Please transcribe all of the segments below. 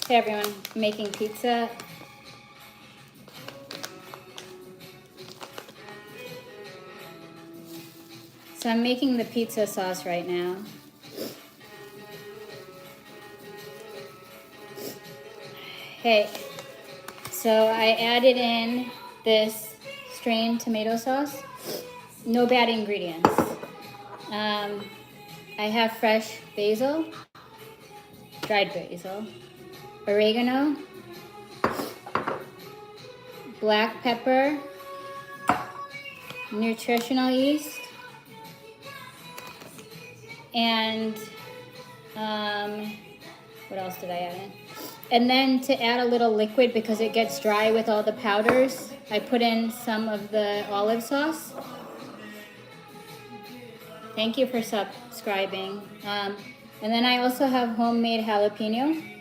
Hey everyone, making pizza. So I'm making the pizza sauce right now. Hey, so I added in this strained tomato sauce. No bad ingredients. I have fresh basil, dried basil, oregano, black pepper, nutritional yeast, and what else did I add in? And then to add a little liquid because it gets dry with all the powders, I put in some of the olive sauce. Thank you for subscribing. And then I also have homemade jalapeno.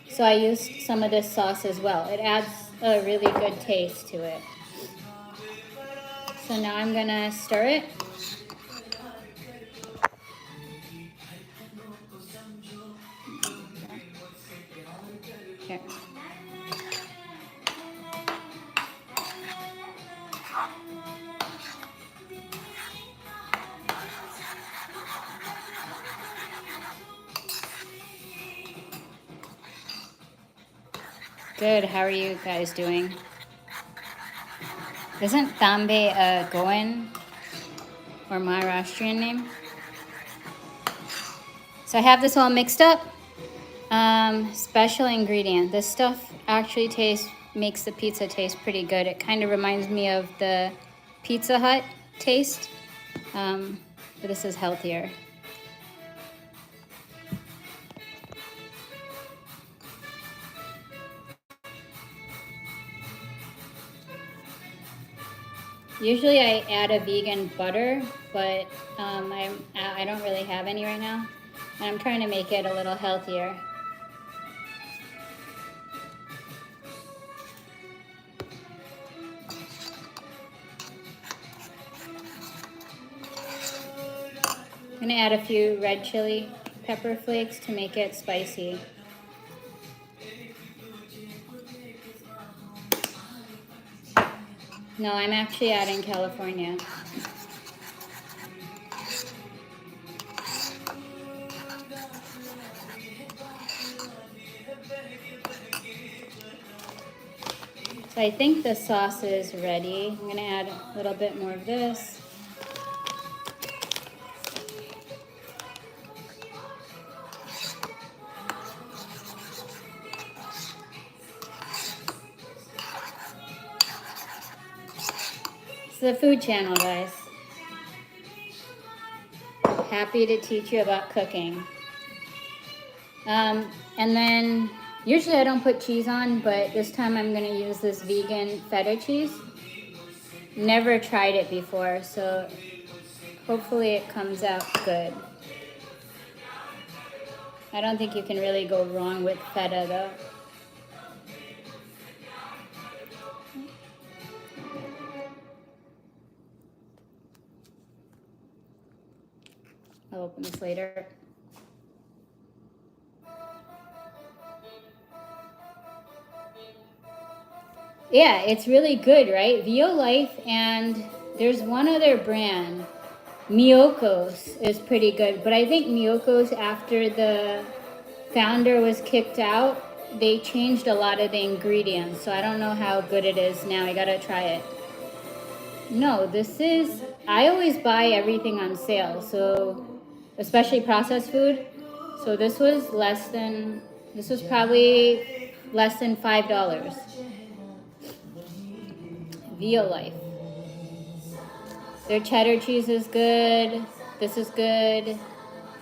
So I used some of this sauce as well. It adds a really good taste to it. So now I'm gonna stir it. Here. Good, how are you guys doing? Isn't Tambe a Goan or Maharashtrian name? So I have this all mixed up. Special ingredient. This stuff actually makes the pizza taste pretty good. It kind of reminds me of the Pizza Hut taste, but this is healthier. Usually I add a vegan butter, but I don't really have any right now. And I'm trying to make it a little healthier. I'm gonna add a few red chili pepper flakes to make it spicy. No, I'm actually out in California. So I think the sauce is ready. I'm gonna add a little bit more of this. It's the food channel, guys. Happy to teach you about cooking. And then usually I don't put cheese on, but this time I'm gonna use this vegan feta cheese. Never tried it before, so hopefully it comes out good. I don't think you can really go wrong with feta though. I'll open this later. Yeah, it's really good, right? Violife, and there's one other brand, Miyoko's is pretty good. But I think Miyoko's, after the founder was kicked out, they changed a lot of the ingredients. So I don't know how good it is now. I gotta try it. No, I always buy everything on sale. So, especially processed food. So this was probably less than $5. Violife. Their cheddar cheese is good. This is good.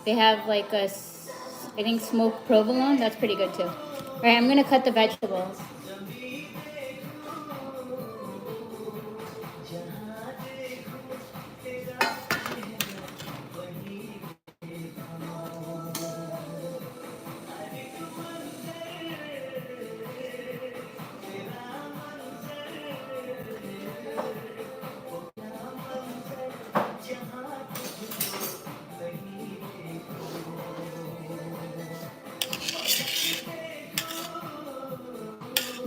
They have like I think smoked provolone. That's pretty good too. All right, I'm gonna cut the vegetables.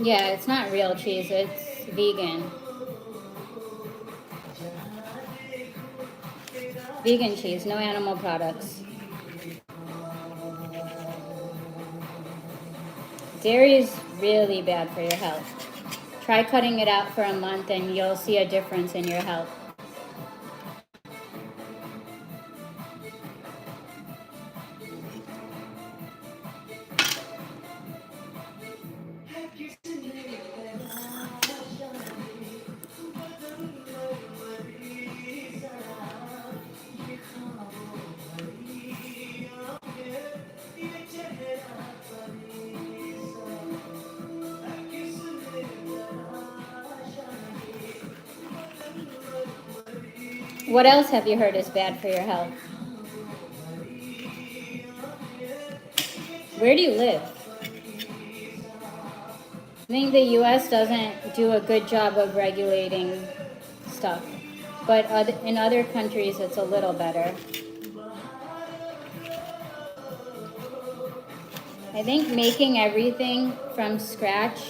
Yeah, it's not real cheese, it's vegan. Vegan cheese, no animal products. Dairy is really bad for your health. Try cutting it out for a month and you'll see a difference in your health. What else have you heard is bad for your health? Where do you live? I think the US doesn't do a good job of regulating stuff, but in other countries it's a little better. I think making everything from scratch.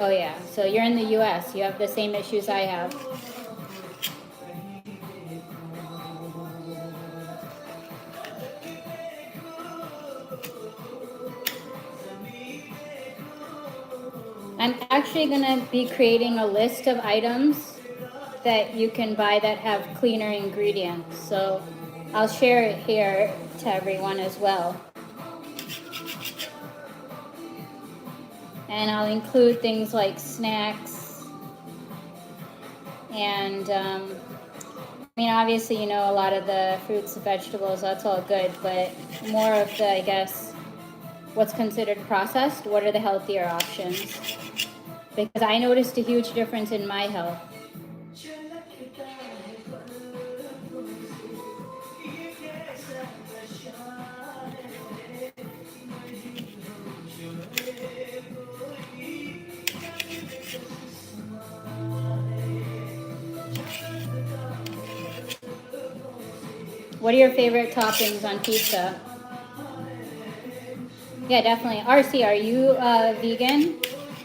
Oh yeah, so you're in the US, you have the same issues I have. I'm actually gonna be creating a list of items that you can buy that have cleaner ingredients. So I'll share it here to everyone as well. And I'll include things like snacks and I mean, obviously, you know, a lot of the fruits and vegetables, that's all good, but more of the, I guess, what's considered processed, what are the healthier options? Because I noticed a huge difference in my health. What are your favorite toppings on pizza? Yeah, definitely. RC, are you vegan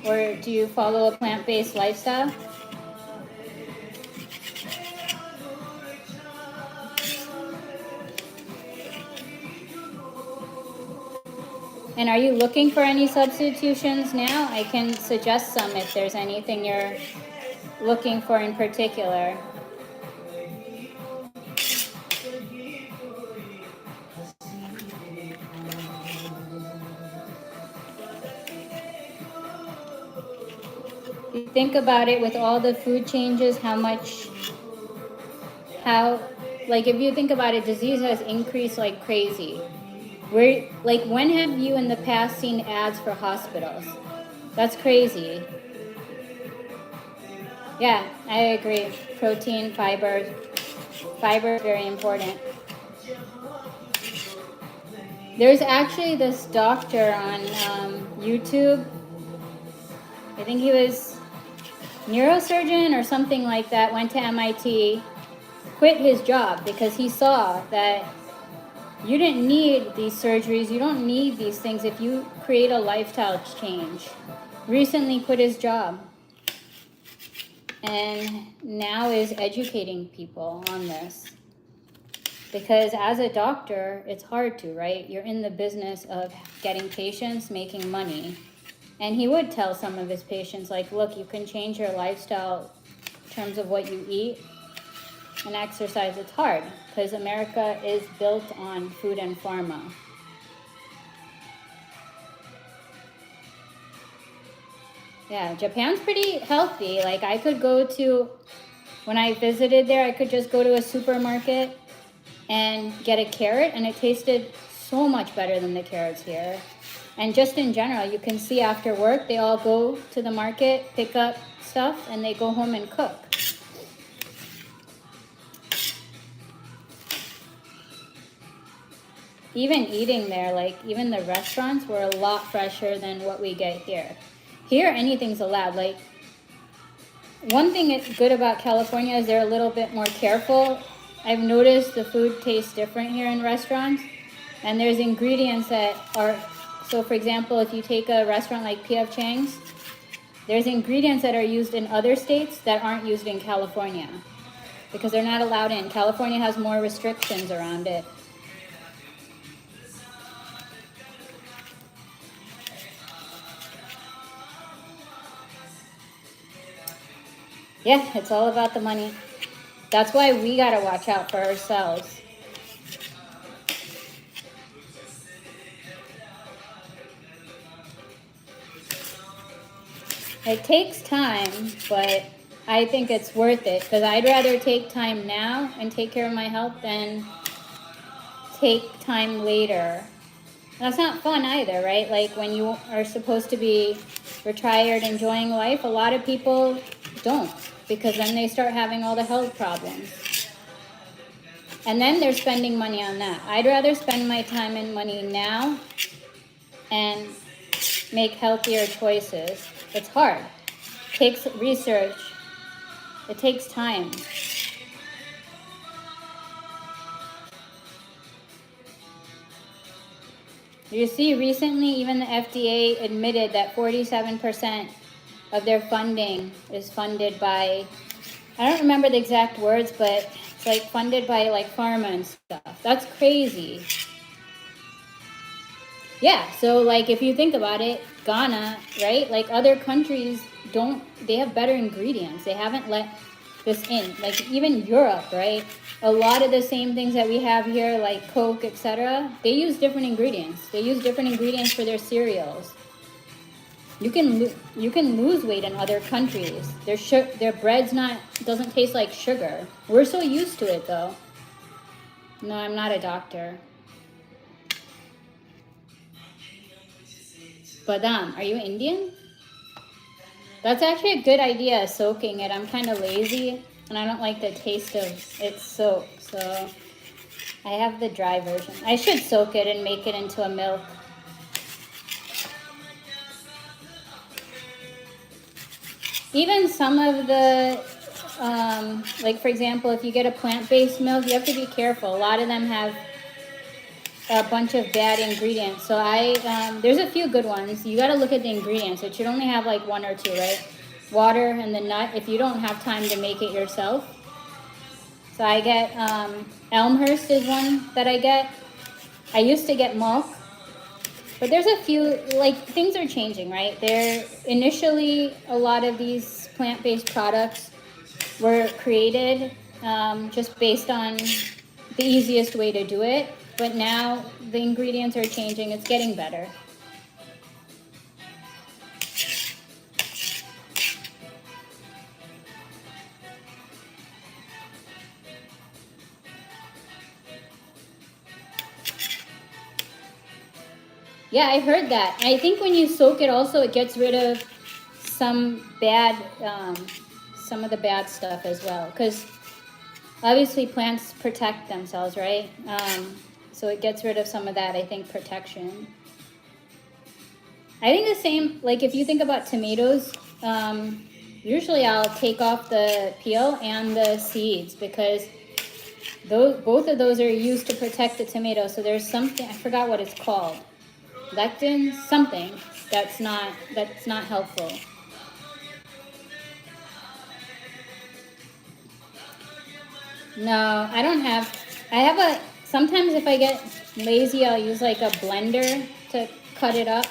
or do you follow a plant-based lifestyle? And are you looking for any substitutions now? I can suggest some if there's anything you're looking for in particular. You think about it with all the food changes, like if you think about it, disease has increased like crazy. When have you in the past seen ads for hospitals? That's crazy. Yeah, I agree. Protein, fiber is very important. There's actually this doctor on YouTube. I think he was neurosurgeon or something like that, went to MIT, quit his job because he saw that you didn't need these surgeries, you don't need these things if you create a lifestyle change. Recently quit his job and now is educating people on this. Because as a doctor, it's hard to, right? You're in the business of getting patients, making money. And he would tell some of his patients, like, look, you can change your lifestyle in terms of what you eat and exercise. It's hard because America is built on food and pharma. Yeah, Japan's pretty healthy. Like I could go to, when I visited there, I could just go to a supermarket and get a carrot and it tasted so much better than the carrots here. And just in general, you can see after work, they all go to the market, pick up stuff, and they go home and cook. Even eating there, like even the restaurants were a lot fresher than what we get here. Here, anything's allowed. Like one thing that's good about California is they're a little bit more careful. I've noticed the food tastes different here in restaurants. And there's ingredients that are, so for example, if you take a restaurant like P.F. Chang's, there's ingredients that are used in other states that aren't used in California because they're not allowed in. California has more restrictions around it. Yeah, it's all about the money. That's why we gotta watch out for ourselves. It takes time, but I think it's worth it because I'd rather take time now and take care of my health than take time later. That's not fun either, right? Like when you are supposed to be retired, enjoying life, a lot of people don't because then they start having all the health problems. And then they're spending money on that. I'd rather spend my time and money now and make healthier choices. It's hard. It takes research. It takes time. You see, recently even the FDA admitted that 47% of their funding is funded by, I don't remember the exact words, but it's like funded by like pharma and stuff. That's crazy. Yeah, so like if you think about it, Ghana, right? Like other countries they have better ingredients. They haven't let this in. Like even Europe, right? A lot of the same things that we have here, like Coke, etc., they use different ingredients. They use different ingredients for their cereals. You can lose weight in other countries. Their bread's doesn't taste like sugar. We're so used to it though. No, I'm not a doctor. Badam, are you Indian? That's actually a good idea, soaking it. I'm kind of lazy and I don't like the taste of it soaked, so I have the dry version. I should soak it and make it into a milk. Even some of the, like for example, if you get a plant-based milk, you have to be careful. A lot of them have a bunch of bad ingredients. So there's a few good ones. You got to look at the ingredients. It should only have like one or two, right? Water and the nut if you don't have time to make it yourself. So I get Elmhurst is one that I get. I used to get milk, but there's a few, like things are changing, right? Initially a lot of these plant-based products were created just based on the easiest way to do it. But now the ingredients are changing. It's getting better. Yeah, I heard that. I think when you soak it also, it gets rid of some of the bad stuff as well. Because obviously plants protect themselves, right? So it gets rid of some of that, I think, protection. I think the same, like if you think about tomatoes, usually I'll take off the peel and the seeds because both of those are used to protect the tomato. So there's something, I forgot what it's called. Lectin, something that's not helpful. No, I don't have, sometimes if I get lazy, I'll use like a blender to cut it up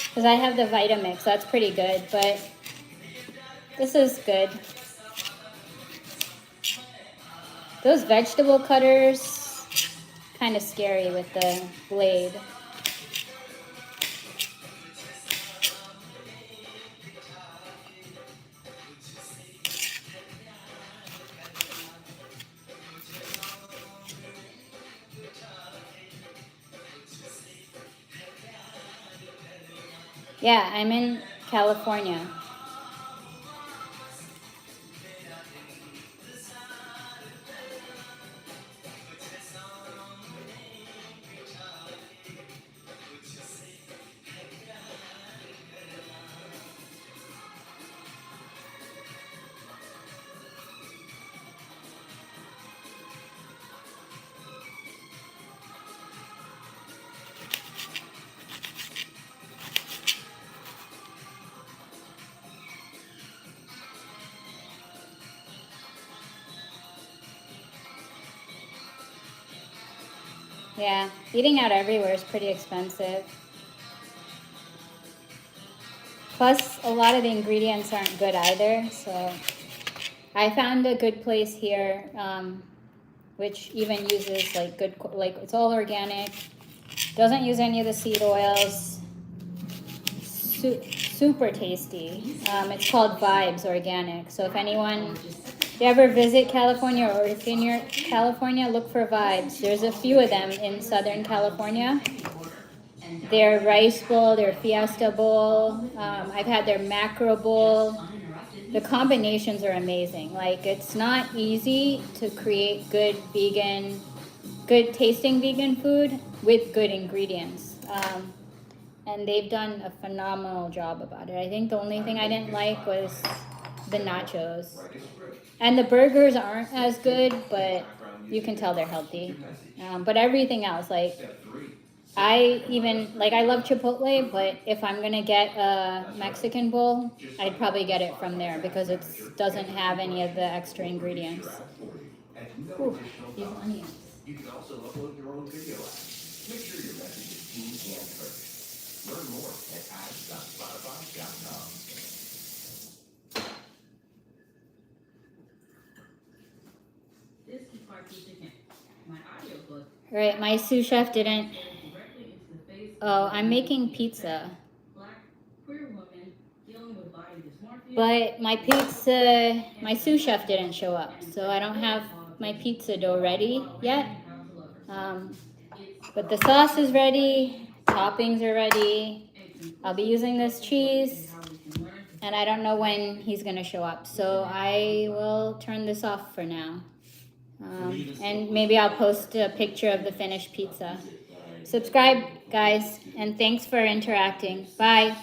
because I have the Vitamix. That's pretty good, but this is good. Those vegetable cutters, kind of scary with the blade. Yeah, I'm in California. Yeah, eating out everywhere is pretty expensive. Plus, a lot of the ingredients aren't good either. So I found a good place here, which even uses like good, like it's all organic. Doesn't use any of the seed oils. Super tasty. It's called Vibes Organic. So if you ever visit California or if in your California, look for Vibes. There's a few of them in Southern California. Their rice bowl, their fiesta bowl. I've had their macro bowl. The combinations are amazing. Like it's not easy to create good tasting vegan food with good ingredients. And they've done a phenomenal job about it. I think the only thing I didn't like was the nachos. And the burgers aren't as good, but you can tell they're healthy. But everything else, like I love Chipotle, but if I'm gonna get a Mexican bowl, I'd probably get it from there because it doesn't have any of the extra ingredients. Ooh, these onions. You can also upload your own video app. Make sure your message is seen and heard. Learn more at ads.spotify.com. This is Parky Chicken. My audiobook. All right, my sous chef didn't. Oh, I'm making pizza. But my sous chef didn't show up, so I don't have my pizza dough ready yet. But the sauce is ready, toppings are ready. I'll be using this cheese, and I don't know when he's gonna show up, so I will turn this off for now. And maybe I'll post a picture of the finished pizza. Subscribe, guys, and thanks for interacting. Bye.